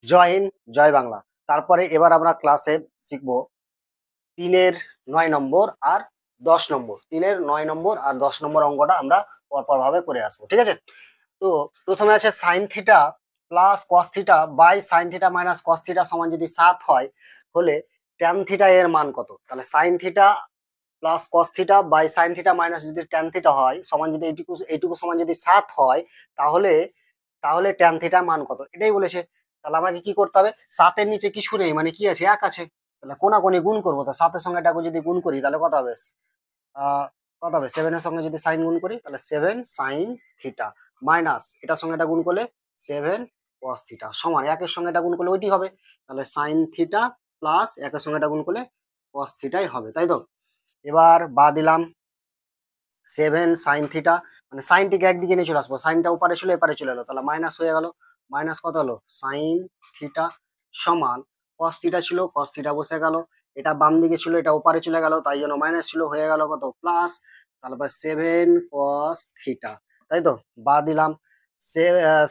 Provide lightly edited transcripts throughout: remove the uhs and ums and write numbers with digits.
জয় হিন্দ, জয় বাংলা। তারপরে এবার আমরা ক্লাসে শিখবো 3-এর 9 নম্বর আর 10 নম্বর। 3-এর 9 নম্বর আর 10 নম্বর অঙ্কটা আমরা পরপর ভাবে করে আসবো, ঠিক আছে? তো প্রথমে আছে sine theta plus cos theta by sine theta minus cos theta সমান যদি 7 হয়, হলে ট্যান থিটা এর মান কত? তাহলে sine theta plus cos theta by sine theta minus যদি ট্যান থিটা হয় সমান যদি এইটুকু এইটুকু সমান যদি 7 হয়, তাহলে তাহলে ট্যান থিটা মান কত, এটাই বলেছে। তাহলে আমাকে কি করতে হবে? 7-এর নিচে কিছু নেই, মানে কি আছে? 1 আছে। তাহলে কোনাকুনি গুণ করবো, তো 7-এর সঙ্গে এটাকে যদি গুণ করি তাহলে কত হবে? কত হবে? 7-এর সঙ্গে যদি সাইন গুণ করি তাহলে 7 সাইন থিটা মাইনাস এটার সঙ্গে এটা গুণ করলে 7 কস থিটা সমান 1-এর সঙ্গে এটা গুণ করলে ওইটি হবে। তাহলে সাইন থিটা প্লাস 1-এর সঙ্গে এটা গুণ করলে কস থিটাই হবে, তাই তো? এবার বা দিলাম 7 সাইন থিটা, মানে সাইনটিকে একদিকে নিয়ে চলে আসবো, সাইনটা ওপারে ছিল এপারে চলে এলো, তাহলে মাইনাস হয়ে গেল। মাইনাস কত হলো? সাইন থিটা সমান কস থিটা ছিল, কস থিটা বসে গেল। এটা বাম দিকে ছিল, এটা ওপারে চলে গেল, তাই জন্য মাইনাস ছিল, হয়ে গেল কত? প্লাস। তারপর 7 কস থিটা, তাই তো? বাদ দিলাম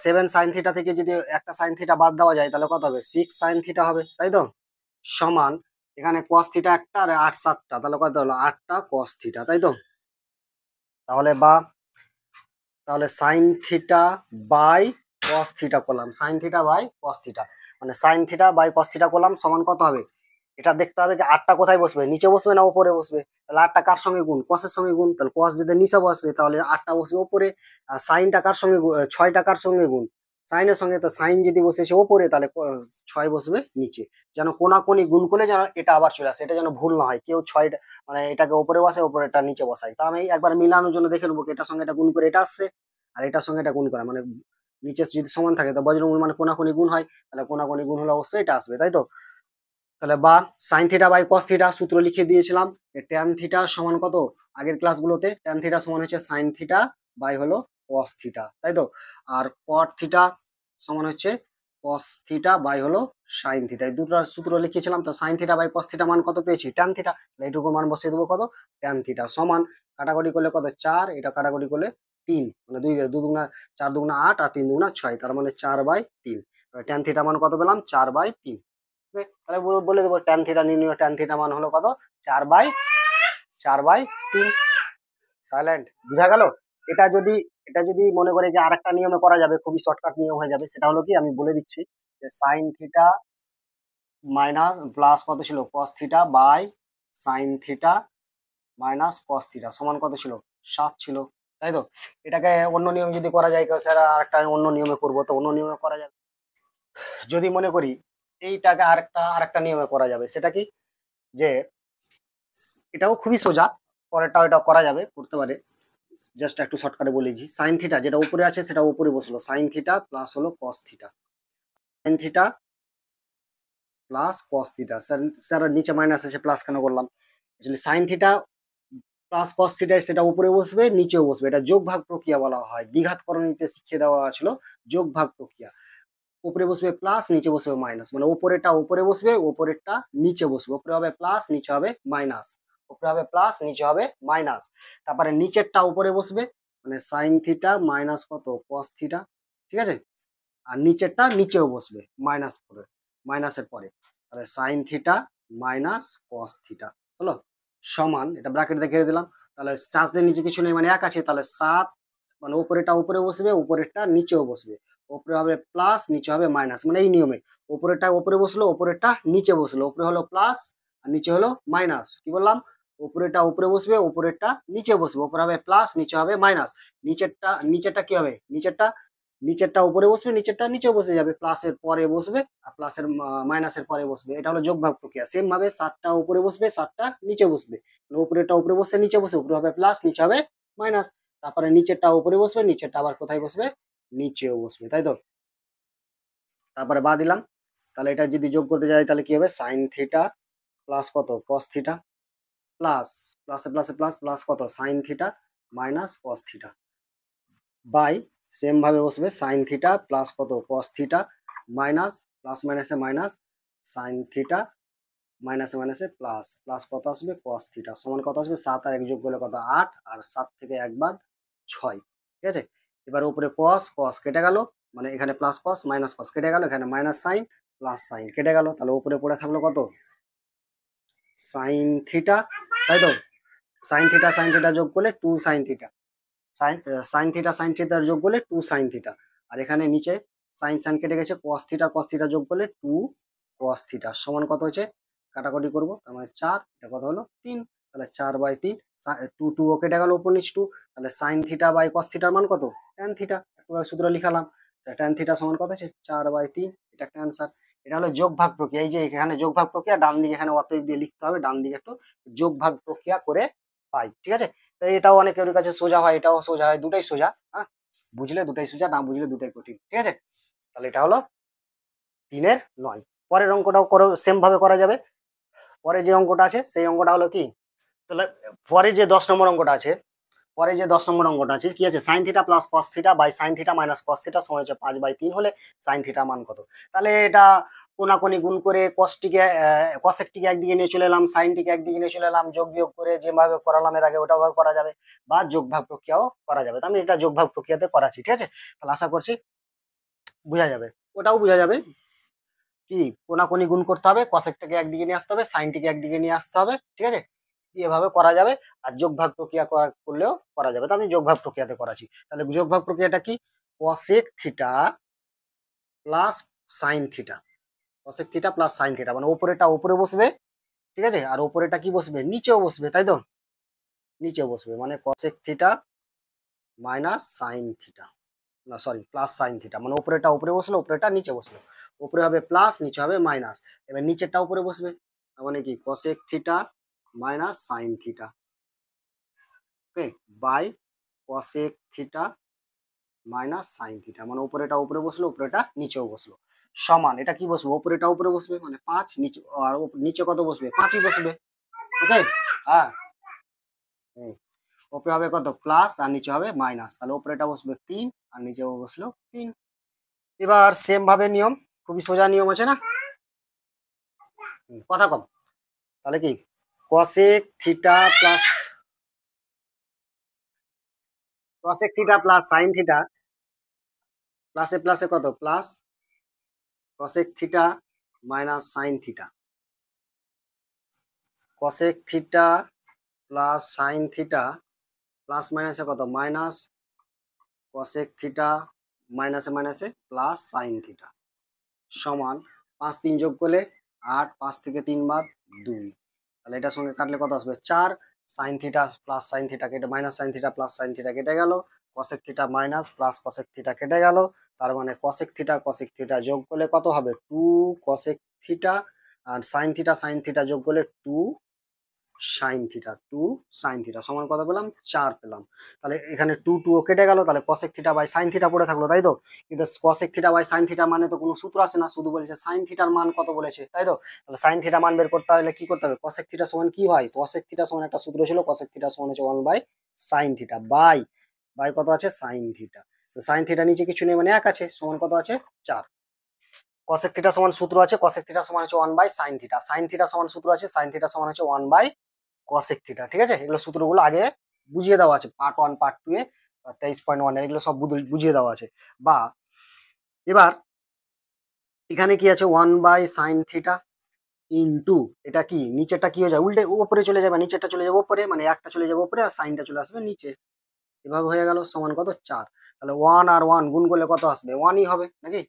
7 সাইন থিটা থেকে যদি একটা সাইন থিটা বাদ দেওয়া যায় তাহলে কত হবে? 6 সাইন থিটা হবে, তাই তো? সমান এখানে কস থিটা একটা আর 8 7টা, তাহলে কত হলো? 8টা কস থিটা, তাই তো? তাহলে বা তাহলে sine theta by cos theta করলাম, sine theta by cos theta, মানে sine theta by cos theta করলাম সমান কত হবে? এটা দেখতে হবে কি 8টা কোথায় বসবে, নিচে বসবে না উপরে বসবে? তাহলে 8টা কার সঙ্গে গুণ? কসের সঙ্গে গুণ। তাহলে কস যদি নিচে বসে তাহলে 8টা বসবে উপরে। আর সাইনটা কার সঙ্গে 6টা কার সঙ্গে গুণ? সাইনের সঙ্গে। তো সাইন যদি বসেছে উপরে তাহলে 6 বসবে নিচে। যেন কোনাকুনি গুণ করলে যেন এটা আবার চলে আসে, এটা যেন ভুল না হয়, কেউ 6 মানে এটাকে উপরে বসে উপরেটা নিচে বসাই। তা আমি একবার মিলানোর জন্য দেখে নেবো এটার সঙ্গে এটা গুণ করে এটা আসছে, আর এটার সঙ্গে এটা গুণ করা, মানে নিচে যদি সমান থাকে তো বজ্রমূল মানে কোনাকুনি গুণ হয়, তাহলে কোনাকুনি গুণ হলে অবশ্যই এটা আসবে, তাই তো? তাহলে বা sine theta by cos theta সূত্র লিখে দিয়েছিলাম। ট্যান থিটা সমান কত? আগের ক্লাসগুলোতে ট্যান থিটা সমান হচ্ছে সাইন থিটা বাই হলো কস থিটা, তাই তো? আর কট থিটা সমান হচ্ছে কস থিটা বাই হলো সাইন থিটা, এই দুটো সূত্র লিখেছিলাম। তো sine theta by cos theta মান কত পেয়েছি? Tan theta. তাহলে এইটুকু মান বসিয়ে দেবো কত? ট্যান থিটা সমান কাটাকুটি করলে কত? 4, এটা কাটাকুটি করলে 3, মানে 2 দুগুণা 4 দুগুণা 8 আর 3 দুগুণা 6, তার মানে 4/3। ট্যান থিটা মান কত পেলাম? 4/3। তাহলে বলে দেবো ট্যান থিটা নির্ণয়, ট্যান থিটা মান হলো কত? 4/3। সাইলেন্ট, বুঝা গেল? এটা যদি এটা যদি মনে করে যে আরেকটা নিয়মে করা যাবে, খুবই শর্টকাট নিয়ম হয়ে যাবে, সেটা হলো কি আমি বলে দিচ্ছি যে সাইন থিটা মাইনাস প্লাস কত ছিল? Cos theta by sine theta minus cos theta সমান কত ছিল? 7 ছিল, তাই তো? এটাকে অন্য নিয়ম যদি করা যায়, স্যার আরেকটা অন্য নিয়মে করবো, তো অন্য নিয়মে করা যাবে। যদি মনে করি এইটাকে আরেকটা নিয়মে করা যাবে, সেটা কি? যে এটাও খুবই সোজা, পরেরটাও এটা করা যাবে, করতে পারে। জাস্ট একটু শর্টকাটে বলেছি, সাইন থিটা যেটা উপরে আছে সেটা উপরে বসলো, সাইন থিটা প্লাস হলো cos theta, sign theta plus cos theta. Sir sir নিচে মাইনাস আছে, প্লাস কেন করলাম? Actually sign theta plus cos theta সেটা উপরে বসবে নিচেও বসবে, এটা যোগ ভাগ প্রক্রিয়া বলা হয়, দ্বিঘাত করণীতে শিখিয়ে দেওয়া ছিল যোগ ভাগ প্রক্রিয়া। উপরে বসবে প্লাস, নিচে বসবে মাইনাস, মানে উপরেরটা উপরে বসবে, উপরেরটা নিচে বসবে, উপরে হবে প্লাস নিচে হবে মাইনাস, উপরে হবে প্লাস নিচে হবে মাইনাস। তারপরে নিচেরটা উপরে বসবে, মানে সাইন থিটা মাইনাস কত? কস থিটা, ঠিক আছে? আর নিচেরটা নিচেও বসবে মাইনাস করে, মাইনাসের পরে। তাহলে sine theta minus cos theta হলো সমান, এটা ব্র্যাকেট দেখে দিলাম। তাহলে 7-এর নিচে কিছু নেই, মানে 1 আছে, তাহলে 7, মানে উপরেটা উপরে বসবে, উপরেরটা নিচেও বসবে, উপরে হবে প্লাস নিচে হবে মাইনাস, মানে এই নিয়মে উপরেরটা উপরে বসলো, উপরেরটা নিচে বসলো, উপরে হলো প্লাস আর নিচে হলো মাইনাস। কি বললাম? উপরেরটা উপরে বসবে, উপরেরটা নিচে বসবে, উপরে হবে প্লাস নিচে হবে মাইনাস। নিচেরটা কি হবে? নিচেরটা উপরে বসবে, নিচেরটা নিচে বসে যাবে, প্লাসের পরে বসবে আর প্লাসের মাইনাসের পরে বসবে, এটা হলো যোগ ভাগ প্রক্রিয়া। সেম ভাবে 7টা উপরে বসবে, 7টা নিচে বসবে, মানে উপরেরটা উপরে বসে নিচে বসে, উপরে হবে প্লাস নিচে হবে মাইনাস। তারপরে নিচেরটা উপরে বসবে, নিচেরটা আবার কোথায় বসবে? নিচেও বসবে, তাই তো? তারপরে বা দিলাম। তাহলে এটা যদি যোগ করতে যাই তাহলে কি হবে? সাইন থিটা প্লাস কত? কস থিটা প্লাস প্লাসে প্লাসে প্লাস প্লাস কত? Sine theta minus cos theta by same ভাবে বসবে সাইন থিটা প্লাস কত? কস থিটা মাইনাস প্লাস মাইনাসে মাইনাস সাইন থিটা মাইনাসে মাইনাসে প্লাস প্লাস কত আসবে? কস থিটা সমান কত আসবে? 7 আর 1 যোগ করলে কত? 8, আর 7 থেকে 1 বাদ 6, ঠিক আছে? এবার উপরে কস, কস কেটে গেল, মানে এখানে প্লাস কস মাইনাস কস কেটে গেল, এখানে মাইনাস সাইন প্লাস সাইন কেটে গেল, তাহলে উপরে পড়ে থাকলো কত সাইন থিটা, তাই তো সাইন থিটা যোগ করলে 2 সাইন থিটা, সাইন থিটার যোগ করলে 2 সাইন থিটা, আর এখানে নিচে সাইন সাইন কেটে গেছে, কস থিটা যোগ করলে 2 কস থিটা সমান কত হচ্ছে, কাটাকাটি করবো, তার মানে 4, এটা কত হলো 3, তাহলে 4/3, 2 2 ও কেটে গেল উপর নিচ 2, তাহলে সাইন থিটা বাই কস থিটার মান কত ট্যান থিটা, একটু সূত্র লিখালাম, ট্যান থিটা সমান কত হচ্ছে 4/3, এটা একটা অ্যান্সার। এটা হলো যোগ ভাগ প্রক্রিয়া, এই যে এখানে যোগ ভাগ প্রক্রিয়া, ডান দিকে এখানে অতএব দিয়ে লিখতে হবে, ডান দিকে একটু যোগ ভাগ প্রক্রিয়া করে পাই, ঠিক আছে। তো এটাও অনেকের কাছে সোজা হয়, এটাও সোজা হয়, দুটাই সোজা, হ্যাঁ বুঝলে দুটাই সোজা, না বুঝলে দুটাই কঠিন, ঠিক আছে। তাহলে এটা হলো 3-9। পরের অঙ্কটাও করো, সেম ভাবে করা যাবে। পরে যে অঙ্কটা আছে সেই অঙ্কটা হলো কি, তাহলে পরে যে 10 নম্বর অঙ্কটা আছে, কি আছে, sine theta plus cos theta by sine theta minus cos theta সমান হচ্ছে 5/3 হলে সাইন থিটা মান কত। তাহলে এটা কোনাকুনি গুণ করে কসেকটিকে একদিকে নিয়ে চলে এলাম, সাইনটিকে একদিকে নিয়ে চলে এলাম, যোগ বিয়োগ করে যেভাবে করালাম এর আগে ওটাও করা যাবে, বা যোগ ভাগ প্রক্রিয়াও করা যাবে। তো আমি এটা যোগ ভাগ প্রক্রিয়াতে করাচ্ছি, ঠিক আছে। তাহলে আশা করছি বোঝা যাবে, ওটাও বোঝা যাবে, কি কোনাকুনি গুণ করতে হবে, কসেকটাকে একদিকে নিয়ে আসতে হবে, সাইনটিকে একদিকে নিয়ে আসতে হবে, ঠিক আছে, এভাবে করা যাবে। আর যোগ ভাগ প্রক্রিয়া করলেও করা যাবে, তো আমি যোগ ভাগ প্রক্রিয়াতে করাচ্ছি। তাহলে যোগ ভাগ প্রক্রিয়াটা কি, cosec theta plus sine theta, cosec theta plus sine theta, মানে উপরেটা উপরে বসবে, ঠিক আছে, আর উপরেটা কি বসবে নিচেও বসবে, তাই তো নিচেও বসবে, মানে cosec theta minus sine theta, না সরি প্লাস সাইন থিটা, মানে উপরেটা উপরে বসলো, উপরেটা নিচে বসলো, উপরে হবে প্লাস নিচে হবে মাইনাস, এবার নিচেরটা উপরে বসবে, তার মানে কি cosec theta minus sine theta, okay, by cosec theta minus sine theta, মানে উপরেটা উপরে বসলো, উপরেটা নিচেও বসলো, সমান এটা কি বসবে, উপরেটা উপরে বসবে মানে 5, নিচে আর নিচে কত বসবে 5ই বসবে, ওকে, হ্যাঁ উপরে হবে কত প্লাস আর নিচে হবে মাইনাস, তাহলে উপরেটা বসবে 3 আর নিচে বসলো 3। এবার সেম ভাবে নিয়ম, খুবই সোজা নিয়ম আছে না, কথা কম, তাহলে কি cosec theta plus sine theta, প্লাসে প্লাসে কত plus cosec theta minus sine theta, cosec theta plus sine theta, plus মাইনাসে কত মাইনাস কসেক থিটা, মাইনাসে মাইনাসে প্লাস সাইন থিটা, সমান 5 3 যোগ করলে 8, 5 থেকে 3 বাদ 2, তাহলে এটার সঙ্গে কাটলে কত আসবে 4, sine theta plus sine theta কেটে minus sine theta plus sine theta কেটে গেল, cosec theta minus plus cosec theta কেটে গেল, তার মানে কসেক থিটা যোগ করলে কত হবে 2 কসেক থিটা, আর সাইন থিটা যোগ করলে 2 সাইন থিটা সমান কত পেলাম 4 পেলাম। তাহলে এখানে 2 2 ও কেটে গেল, তাহলে cosec theta by sine theta পড়ে থাকলো, তাই তো, কিন্তু cosec theta by sine theta মানে তো কোনো সূত্র আসে না, শুধু বলেছে সাইন থিটার মান কত বলেছে, তাই তো। তাহলে সাইন থিটা মান বের করতে হলে কি করতে হবে, কসেক থিটা সমান কি হয়, কসেক থিটা সমান একটা সূত্র ছিল, কসেক থিটা সমান হচ্ছে 1 by sine theta by by কত আছে সাইন থিটা, তো সাইন থিটা নিচে কিছু নেই মানে 1 আছে, সমান কত আছে 4, কসেক থিটা সমান সূত্র আছে, কসেক থিটা সমান হচ্ছে 1 বাই সাইন থিটা সমান সূত্র আছে, সাইন থিটা সমান হচ্ছে 1 বাই কসেক থিটা, ঠিক আছে। এগুলো সূত্রগুলো আগে বুঝিয়ে দেওয়া আছে পার্ট 1 পার্ট 2 এ 23.1 এগুলো সব বুঝিয়ে দেওয়া আছে। বা এবার এখানে কি আছে 1 বাই সাইন থিটা ইনটু এটা কি নিচেরটা কি হয়ে যায় উল্টে উপরে চলে যাবে, নিচেরটা চলে যাবে উপরে, মানে একটা চলে যাবে উপরে আর সাইনটা চলে আসবে নিচে, এভাবে হয়ে গেল, সমান কত 4, তাহলে 1 আর 1 গুণ করলে কত আসবে 1ই হবে নাকি,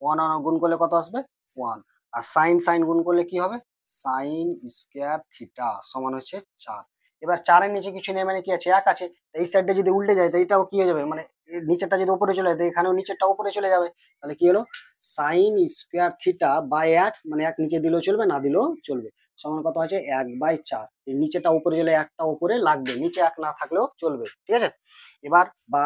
1 আর 1 গুণ করলে কত আসবে 1, আর সাইন গুণ করলে কি হবে সাইন স্কোয়ার থিটা সমান হচ্ছে 4। এবার 4 এর নিচে কিছু নেই মানে কি আছে 1 আছে, এই সাইডটা যদি উল্টে যায় তো এটাও কি হয়ে যাবে, মানে নিচেরটা যদি উপরে চলে যায় তো এখানেও নিচেরটা উপরে চলে যাবে, তাহলে কি হলো সাইন স্কোয়ার থিটা বাই 1, মানে 1 নিচে দিলেও চলবে না দিলেও চলবে, সমান কত আছে 1/4, এই নিচেটা উপরে গেলে একটা উপরে লাগবে, নিচে 1 না থাকলেও চলবে, ঠিক আছে। এবার বা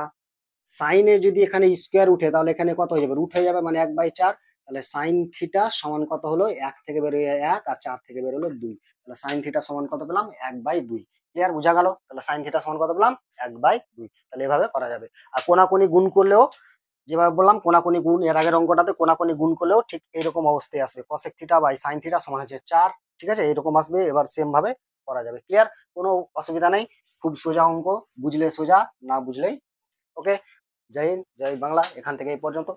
সাইনে যদি এখানে স্কোয়ার উঠে তাহলে এখানে কত হয়ে যাবে রুট হয়ে যাবে, মানে 1/4, তাহলে সাইন থিটা সমান কত হলো 1 থেকে বেরোয় 1 আর 4 থেকে বেরোলো 2, তাহলে সাইন থিটা সমান কত পেলাম 1/2, ক্লিয়ার বোঝা গেল, তাহলে সাইন থিটা সমান কত পেলাম 1/2, তাহলে এভাবে করা যাবে। আর কোনাকুনি গুণ করলেও যেভাবে বললাম কোনাকুনি গুণ, এর আগের অঙ্কটাতে কোনাকুনি গুণ করলেও ঠিক এইরকম অবস্থায় আসবে, cosec theta by sine theta সমান হচ্ছে 4, ঠিক আছে, এরকম আসবে, এবার সেম ভাবে করা যাবে, ক্লিয়ার, কোনো অসুবিধা নেই, খুব সোজা অঙ্ক, বুঝলে সোজা, না বুঝলেই ওকে। জয় হিন্দ, জয় বাংলা, এখান থেকে এই পর্যন্ত।